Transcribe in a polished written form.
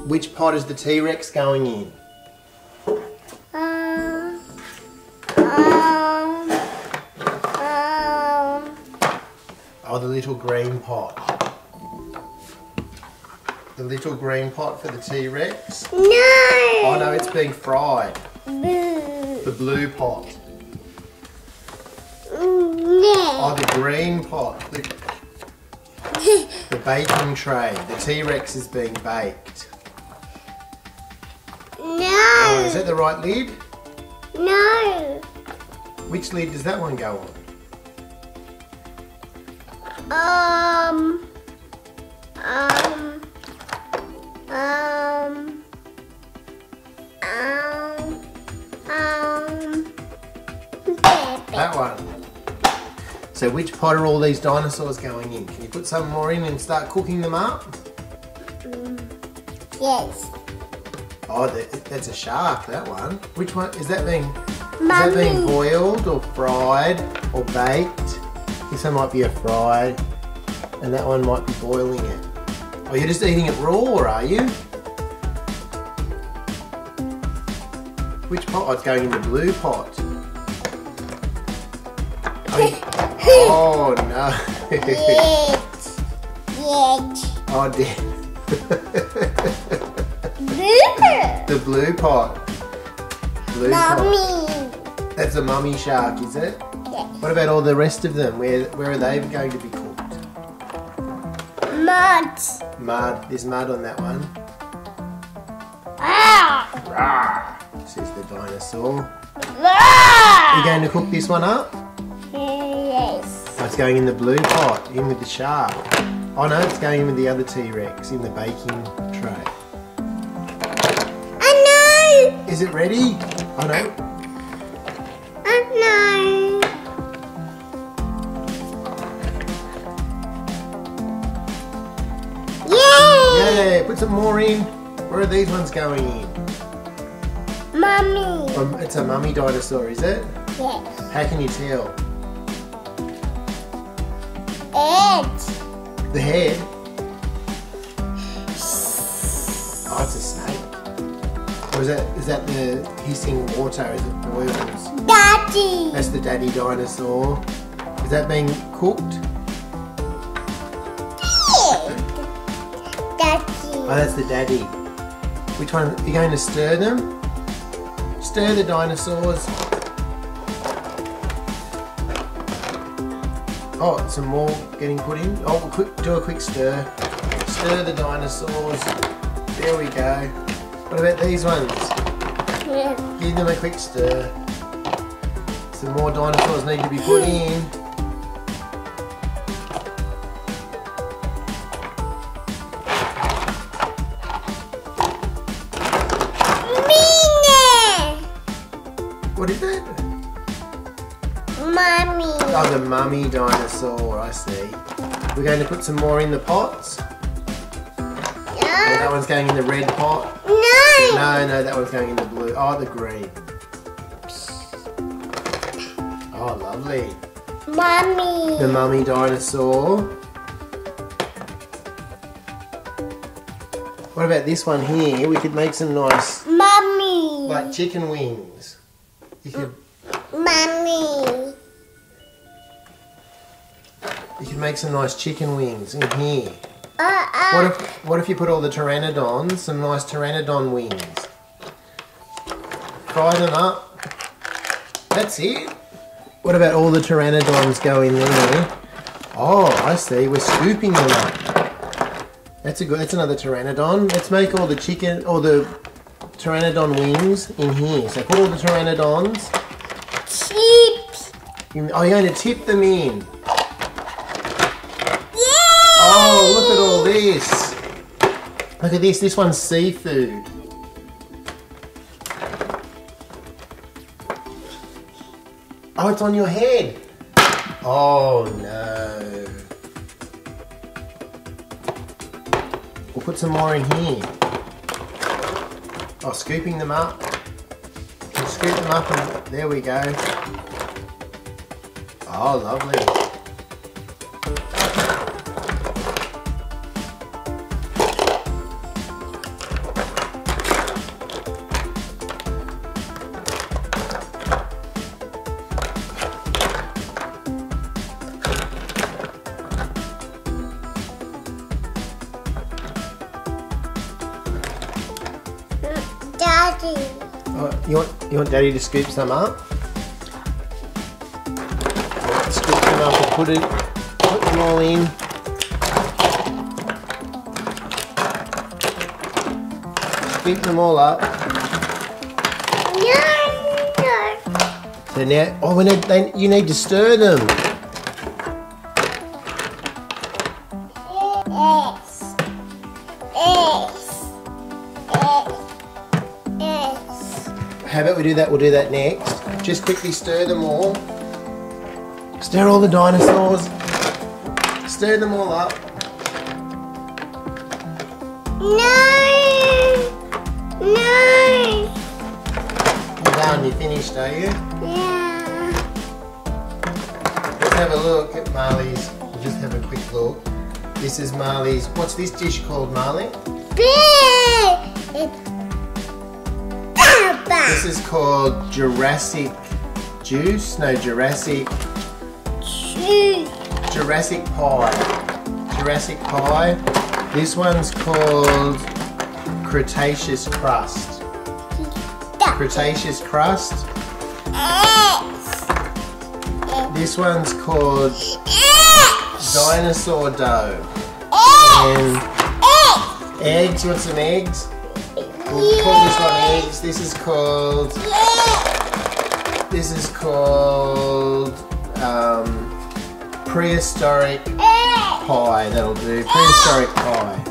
Which pot is the T-Rex going in? Oh, the little green pot. The little green pot for the T-Rex? No! Oh no, it's being fried. Blue. The blue pot. No. Oh, the green pot. The baking tray. The T-Rex is being baked. No. Oh, is that the right lid? No. Which lid does that one go on? That one. So which pot are all these dinosaurs going in? Can you put some more in and start cooking them up? Yes. Oh, that's a shark, that one. Which one? Is that being Mummy. boiled or fried or baked? This one might be a fried and that one might be boiling it. Oh, you're just eating it raw, are you? Which pot? Oh, it's going in the blue pot. Oh no. Oh dear. The blue pot. Blue Mummy. pot. That's a mummy shark, is it? Yes. What about all the rest of them? Where are they going to be cooked? Mud. Mud. There's mud on that one. Ah. Rawr, says the dinosaur. Ah. Are you going to cook this one up? Yes. Oh, it's going in the blue pot, in with the shark. Oh no, it's going in with the other T-Rex, in the baking tray. Oh no. Is it ready? Oh no. Oh no. Yay! Yeah, put some more in. Where are these ones going in? Mummy. It's a mummy dinosaur, is it? Yes. How can you tell? Egg. The head? Oh, it's a snake. Or is that the hissing water? Is it boils? Daddy. That's the daddy dinosaur. Is that being cooked? Daddy. Oh, that's the daddy. Which one? Are you going to stir them? Stir the dinosaurs. Oh, some more getting put in. Oh, do a quick stir. Stir the dinosaurs. There we go. What about these ones? Yeah. Give them a quick stir. Some more dinosaurs need to be put in. What is that? Mummy. Oh, the mummy dinosaur, I see. We're going to put some more in the pots. Oh, that one's going in the red pot. No. No, that one's going in the blue. Oh, the green. Oh, lovely. Mummy. The mummy dinosaur. What about this one here? We could make some nice, Mummy. like chicken wings. You could make some nice chicken wings in here. What if you put all the pteranodons, some nice pteranodon wings? Fry them up. That's it. What about all the pteranodons go in there? Oh, I see. We're scooping them up. That's another pteranodon. Let's make all the pteranodon wings in here. So put all the pteranodons. Chips. Oh, you're going to tip them in. Yeah. Oh, look at all this. Look at this. This one's seafood. Oh, it's on your head. Oh, no. We'll put some more in here. Oh, scooping them up. We'll scoop them up and there we go. Oh, lovely. You want Daddy to scoop some up? Scoop them up and put them all in. Scoop them all up. No. So now, you need to stir them. How about we do that? We'll do that next. Just quickly stir them all. Stir all the dinosaurs. Stir them all up. No. You're done. You're finished, are you? Yeah. Let's have a look at Marley's. We'll just have a quick look. This is Marley's. What's this dish called, Marley? This is called Jurassic Juice. No, Jurassic Pie. Jurassic Pie. This one's called Cretaceous Crust. Cretaceous Crust. This one's called Dinosaur Dough. And eggs. You want some eggs? We'll call this one eggs. This is called prehistoric pie. That'll do. Prehistoric pie.